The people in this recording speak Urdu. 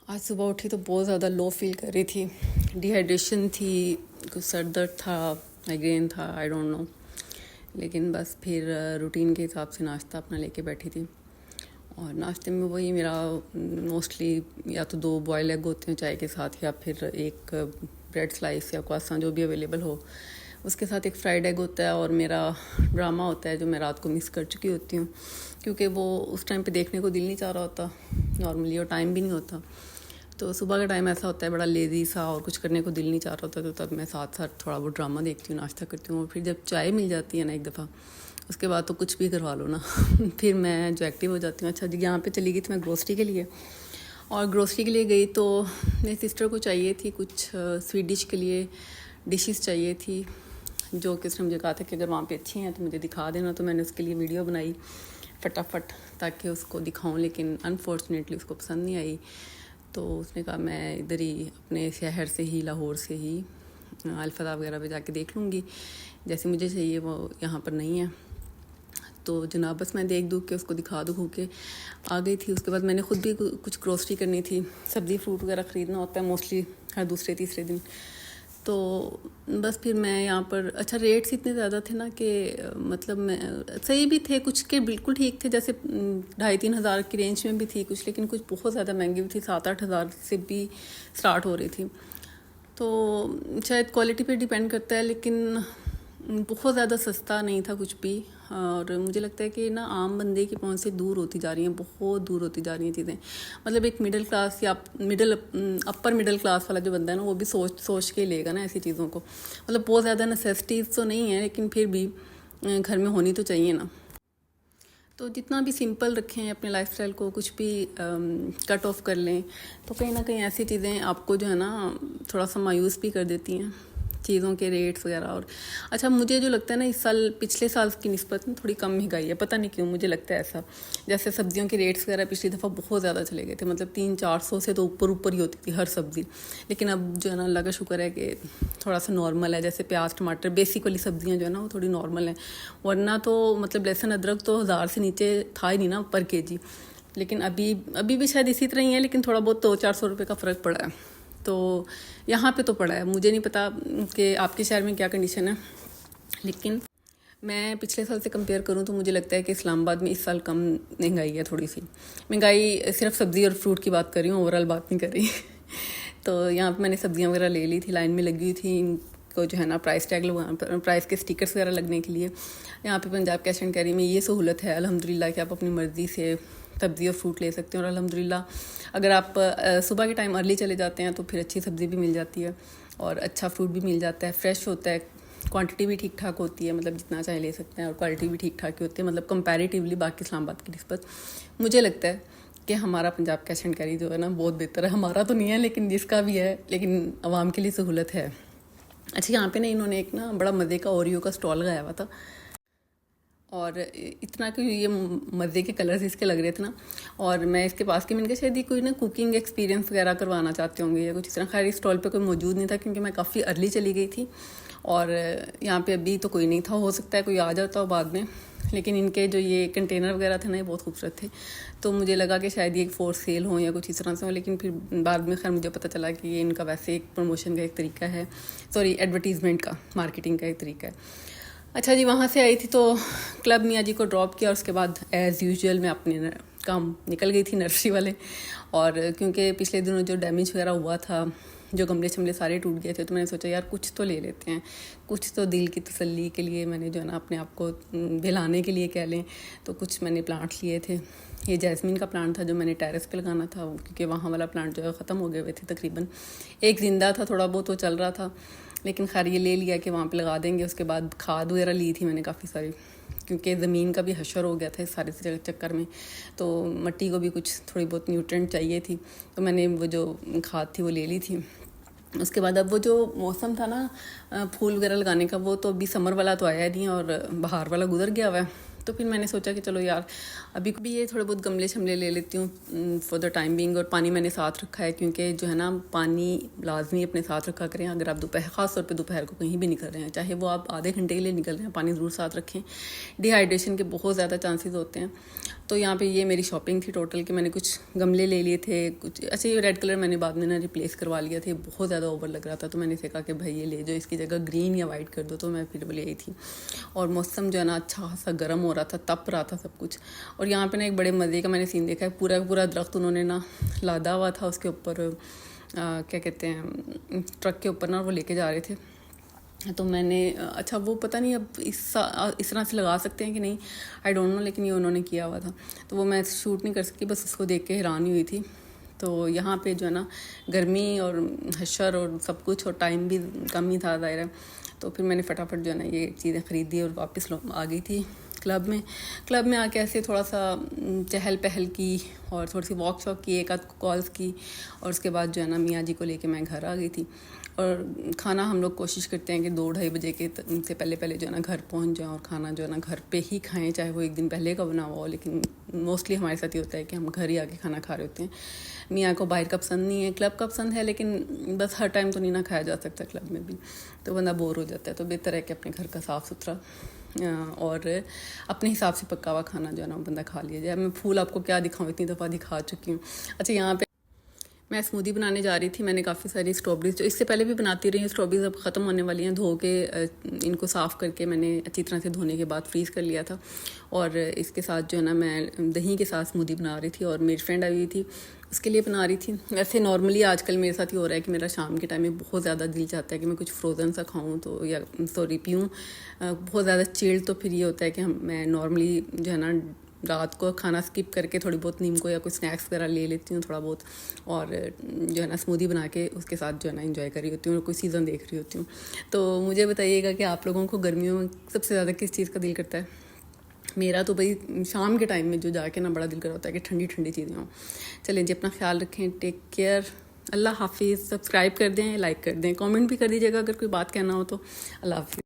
آج صبح اٹھی تو بہت زیادہ لو فیل کر رہی تھی. ڈی ہائیڈریشن تھی, کچھ سر درد تھا, مائیگرین تھا, آئی ڈونٹ نو. لیکن بس پھر روٹین کے حساب سے ناشتہ اپنا لے کے بیٹھی تھی. اور ناشتے میں وہی میرا موسٹلی یا تو 2 بوائل ایگ ہوتے ہیں چائے کے ساتھ, یا پھر ایک بریڈ سلائس یا کواساں جو بھی اویلیبل ہو. اس کے ساتھ ایک فرائیڈ ایگ ہوتا ہے, اور میرا ڈرامہ ہوتا ہے جو میں رات کو مس کر چکی ہوتی ہوں, کیونکہ وہ اس ٹائم پہ دیکھنے کو دل نہیں چاہ رہا ہوتا نارملی, اور ٹائم بھی نہیں ہوتا. تو صبح کا ٹائم ایسا ہوتا ہے بڑا لیزی سا, اور کچھ کرنے کو دل نہیں چاہ رہا ہوتا, تو تب میں ساتھ ساتھ تھوڑا وہ ڈرامہ دیکھتی ہوں, ناشتہ کرتی ہوں. اور پھر جب چائے مل جاتی ہے نا ایک دفعہ, اس کے بعد تو کچھ بھی کروا لو نا پھر میں جو ایکٹیو ہو جاتی ہوں. اچھا جی, یہاں پہ چلی گئی تھی میں گروسری کے لیے, اور گروسری کے لیے گئی تو میری سسٹر کو چاہیے تھی کچھ سویٹ ڈش کے لیے ڈشز چاہیے تھی, جو کہ اس نے مجھے کہا تھا کہ اگر وہاں پہ اچھی ہیں تو مجھے دکھا دینا. تو میں نے اس کے لیے ویڈیو بنائی فٹافٹ تاکہ اس کو دکھاؤں, لیکن انفارچونیٹلی اس کو پسند نہیں آئی. تو اس نے کہا میں ادھر ہی اپنے شہر سے ہی, لاہور سے ہی الفدا وغیرہ پہ جا کے دیکھ لوں گی, جیسے مجھے چاہیے وہ یہاں پر نہیں ہے. تو جناب بس میں دیکھ دوں کہ اس کو دکھا دوں کے آ گئی تھی. اس کے بعد میں نے خود بھی کچھ گروسری کرنی تھی, سبزی فروٹ وغیرہ خریدنا ہوتا ہے موسٹلی ہر دوسرے تیسرے دن. تو بس پھر میں یہاں پر, اچھا ریٹس اتنے زیادہ تھے نا کہ مطلب میں صحیح بھی تھے, کچھ کے بالکل ٹھیک تھے, جیسے 2,500-3 ہزار کی رینج میں بھی تھی کچھ, لیکن کچھ بہت زیادہ مہنگی بھی تھی, 7-8 ہزار سے بھی سٹارٹ ہو رہی تھی. تو شاید کوالٹی پہ ڈیپینڈ کرتا ہے, لیکن بہت زیادہ سستا نہیں تھا کچھ بھی. اور مجھے لگتا ہے کہ نا عام بندے کی پہنچ سے دور ہوتی جا رہی ہیں, بہت دور ہوتی جا رہی ہیں چیزیں. مطلب ایک مڈل کلاس یا اپر مڈل کلاس والا جو بندہ ہے نا, وہ بھی سوچ کے لے گا نا ایسی چیزوں کو. مطلب بہت زیادہ نیسیسٹیز تو نہیں ہیں, لیکن پھر بھی گھر میں ہونی تو چاہیے نا. تو جتنا بھی سمپل رکھیں اپنے لائف اسٹائل کو, کچھ بھی کٹ آف کر لیں, تو کہیں نہ کہیں ایسی چیزیں آپ کو جو ہے نا تھوڑا سا مایوس بھی کر دیتی ہیں, چیزوں کے ریٹس وغیرہ. اور اچھا مجھے جو لگتا ہے نا اس سال پچھلے سال کی نسبت میں تھوڑی کم مہنگائی ہے, پتہ نہیں کیوں مجھے لگتا ہے ایسا. جیسے سبزیوں کے ریٹس وغیرہ پچھلی دفعہ بہت زیادہ چلے گئے تھے, مطلب 300-400 سے تو اوپر ہی ہوتی تھی ہر سبزی. لیکن اب جو ہے نا اللہ کا شکر ہے کہ تھوڑا سا نارمل ہے, جیسے پیاز ٹماٹر بیسک والی سبزیاں جو ہے نا وہ تھوڑی نارمل ہیں. ورنہ تو مطلب لہسن ادرک تو 1000 سے نیچے تھا ہی نہیں نا پر کے جی. لیکن ابھی بھی شاید اسی طرح ہی ہے, لیکن تھوڑا بہت 200-400 روپے کا فرق پڑا ہے. تو یہاں پہ تو پڑا ہے, مجھے نہیں پتا کہ آپ کے شہر میں کیا کنڈیشن ہے, لیکن میں پچھلے سال سے کمپیئر کروں تو مجھے لگتا ہے کہ اسلام آباد میں اس سال کم مہنگائی ہے. تھوڑی سی مہنگائی صرف سبزی اور فروٹ کی بات کر رہی ہوں, اوور آل بات نہیں کر رہی. تو یہاں پہ میں نے سبزیاں وغیرہ لے لی تھی, لائن میں لگی ہوئی تھی ان کو جو ہے نا پرائس ٹیگ پرائس کے اسٹیکرس وغیرہ لگنے کے لیے. یہاں پہ پنجاب کیش اینڈ کیری میں یہ سہولت ہے الحمدللہ کہ آپ اپنی مرضی سے سبزی اور فروٹ لے سکتے ہیں. اور الحمدللہ اگر آپ صبح کے ٹائم ارلی چلے جاتے ہیں تو پھر اچھی سبزی بھی مل جاتی ہے, اور اچھا فروٹ بھی مل جاتا ہے, فریش ہوتا ہے, کوانٹٹی بھی ٹھیک ٹھاک ہوتی ہے, مطلب جتنا چاہے لے سکتے ہیں, اور کوالٹی بھی ٹھیک ٹھاک ہوتی ہے. مطلب کمپیریٹیولی باقی اسلام آباد کی نسبت مجھے لگتا ہے کہ ہمارا پنجاب کیش اینڈ کیری جو ہے نا بہت بہتر ہے. ہمارا تو نہیں ہے لیکن جس کا بھی ہے, لیکن عوام کے لیے سہولت ہے. اچھا یہاں پہ نا انہوں نے ایک نا بڑا مزے کا اوریو کا اسٹال لگایا ہوا تھا, اور اتنا کہ یہ مزے کے کلرز اس کے لگ رہے تھے نا. اور میں اس کے پاس کی, میں نے کہا شاید کوئی نا کوکنگ ایکسپیرینس وغیرہ کروانا چاہتے ہوں گے یا کچھ اس طرح. خیر اس اسٹال پہ کوئی موجود نہیں تھا کیونکہ میں کافی ارلی چلی گئی تھی, اور یہاں پہ ابھی تو کوئی نہیں تھا. ہو سکتا ہے کوئی آ جاتا ہو بعد میں, لیکن ان کے جو یہ کنٹینر وغیرہ تھے نا یہ بہت خوبصورت تھے. تو مجھے لگا کہ شاید یہ ایک فور سیل ہوں یا کچھ اس طرح سے ہوں, لیکن پھر بعد میں خیر مجھے پتہ چلا کہ یہ ان کا ویسے ایک پروموشن کا ایک طریقہ ہے, ایڈورٹیزمنٹ کا, مارکیٹنگ کا ایک طریقہ ہے. اچھا جی, وہاں سے آئی تھی تو کلب میاں جی کو ڈراپ کیا, اور اس کے بعد ایز یوزول میں اپنے کام نکل گئی تھی نرسری والے. اور کیونکہ پچھلے دنوں جو ڈیمیج وغیرہ ہوا تھا, جو گملے شملے سارے ٹوٹ گئے تھے, تو میں نے سوچا یار کچھ تو لے لیتے ہیں, کچھ تو دل کی تسلی کے لیے میں نے جو ہے نا اپنے آپ کو بہلانے کے لیے کہہ لیں تو کچھ میں نے پلانٹ لیے تھے. یہ جیسمین کا پلانٹ تھا جو میں نے ٹیرس پہ لگانا تھا, کیونکہ وہاں والا پلانٹ جو ہے ختم ہو گئے ہوئے تھے تقریباً. ایک زندہ تھا, تھوڑا بہت وہ چل رہا تھا, لیکن خیر یہ لے لیا کہ وہاں پہ لگا دیں گے. اس کے بعد کھاد وغیرہ لی تھی میں نے کافی ساری, کیونکہ زمین کا بھی حشر ہو گیا تھا اس سارے چکر میں, تو مٹی کو بھی کچھ تھوڑی بہت نیوٹرینٹ چاہیے تھی, تو میں نے وہ جو کھاد تھی وہ لے لی تھی. اس کے بعد اب وہ جو موسم تھا نا پھول وغیرہ لگانے کا, وہ تو ابھی سمر والا تو آیا نہیں اور بہار والا گزر گیا ہوا ہے. تو پھر میں نے سوچا کہ چلو یار ابھی بھی یہ تھوڑے بہت گملے شملے لے لیتی ہوں فار دا ٹائم بینگ. اور پانی میں نے ساتھ رکھا ہے کیونکہ جو ہے نا پانی لازمی اپنے ساتھ رکھا کریں. اگر آپ دوپہر خاص طور پہ دوپہر کو کہیں بھی نکل رہے ہیں, چاہے وہ آپ آدھے گھنٹے کے لیے نکل رہے ہیں, پانی ضرور ساتھ رکھیں. ڈی ہائیڈریشن کے بہت زیادہ چانسز ہوتے ہیں. تو یہاں پہ یہ میری شاپنگ تھی ٹوٹل کہ میں نے کچھ گملے لے لیے تھے کچھ. اچھا یہ ریڈ کلر میں نے بعد میں نا ریپلیس کروا لیا تھا, بہت زیادہ اوور لگ رہا تھا. تو میں نے اسے کہا کہ بھائی یہ لے جو, اس کی جگہ گرین یا وائٹ کر دو. تو میں پھر لے آئی تھی. اور موسم جو ہے نا اچھا خاصا گرم ہو رہا تھا, تپ رہا تھا سب کچھ. اور یہاں پہ نا ایک بڑے مزے کا میں نے سین دیکھا ہے, پورا پورا درخت انہوں نے نا لادا ہوا تھا اس کے اوپر, کیا کہتے ہیں, ٹرک کے اوپر نا, وہ لے کے جا رہے تھے. تو میں نے اچھا وہ پتہ نہیں اب اس طرح سے لگا سکتے ہیں کہ نہیں, آئی ڈونٹ نو, لیکن یہ انہوں نے کیا ہوا تھا. تو وہ میں شوٹ نہیں کر سکی, بس اس کو دیکھ کے حیران ہوئی تھی. تو یہاں پہ جو ہے نا گرمی اور حشر اور سب کچھ, اور ٹائم بھی کم ہی تھا ظاہر ہے. تو پھر میں نے فٹافٹ جو ہے نا یہ چیزیں خریدی اور واپس آ گئی تھی کلب میں آ کے ایسے تھوڑا سا چہل پہل کی اور تھوڑی سی واک شاک کی, ایک آدھ کالز کی, اور اس کے بعد جو ہے نا میاں جی کو لے کے میں گھر آ گئی تھی. اور کھانا ہم لوگ کوشش کرتے ہیں کہ 2-2:30 بجے کے سے پہلے جو ہے نا گھر پہنچ جائیں, اور کھانا جو ہے نا گھر پہ ہی کھائیں, چاہے وہ ایک دن پہلے کا بنا ہوا ہو. لیکن موسٹلی ہمارے ساتھ یہ ہوتا ہے کہ ہم گھر ہی آ کے کھانا کھا رہے ہوتے ہیں. میاں کو باہر کا پسند نہیں ہے, کلب کا پسند ہے, لیکن بس ہر ٹائم تو نہیں نہ کھایا جا سکتا کلب میں بھی, تو بندہ بور ہو جاتا ہے. تو بہتر ہے کہ اپنے گھر کا صاف ستھرا اور اپنے حساب سے پکا ہوا کھانا جو ہے نا بندہ کھا لیا جائے. میں پھول آپ کو کیا دکھاؤں, اتنی دفعہ دکھا چکی ہوں. اچھا یہاں پہ میں اسمودی بنانے جا رہی تھی. میں نے کافی ساری اسٹرابریز, جو اس سے پہلے بھی بناتی رہی ہوں, اسٹرابریز اب ختم ہونے والی ہیں. دھو کے ان کو صاف کر کے میں نے اچھی طرح سے دھونے کے بعد فریز کر لیا تھا. اور اس کے ساتھ جو ہے نا میں دہی کے ساتھ اسمودی بنا رہی تھی, اور میری فرینڈ آئی ہوئی تھی, اس کے لیے بنا رہی تھی. ویسے نارملی آج کل میرے ساتھ یہ ہو رہا ہے کہ میرا شام کے ٹائم میں بہت زیادہ دل چاہتا ہے کہ میں کچھ فروزن سا کھاؤں, تو یا پیوں بہت زیادہ چلڈ. تو پھر یہ ہوتا ہے کہ میں نارملی جو ہے نا رات کو کھانا اسکپ کر کے تھوڑی بہت نیم کو یا کوئی اسنیکس وغیرہ لے لیتی ہوں تھوڑا بہت, اور جو ہے نا اسمودی بنا کے اس کے ساتھ جو ہے نا انجوائے کر رہی ہوتی ہوں, اور کوئی سیزن دیکھ رہی ہوتی ہوں. تو مجھے بتائیے گا کہ آپ لوگوں کو گرمیوں میں سب سے زیادہ کس چیز کا دل کرتا ہے. میرا تو بھائی شام کے ٹائم میں جو جا کے نا بڑا دل کر ہوتا ہے کہ ٹھنڈی ٹھنڈی چیزیں ہوں. چلیں جی, اپنا خیال رکھیں, ٹیک کیئر, اللہ حافظ. سبسکرائب کر دیں, لائک کر دیں, کامنٹ بھی کر دیجیے گا اگر کوئی بات کہنا ہو تو. اللہ حافظ.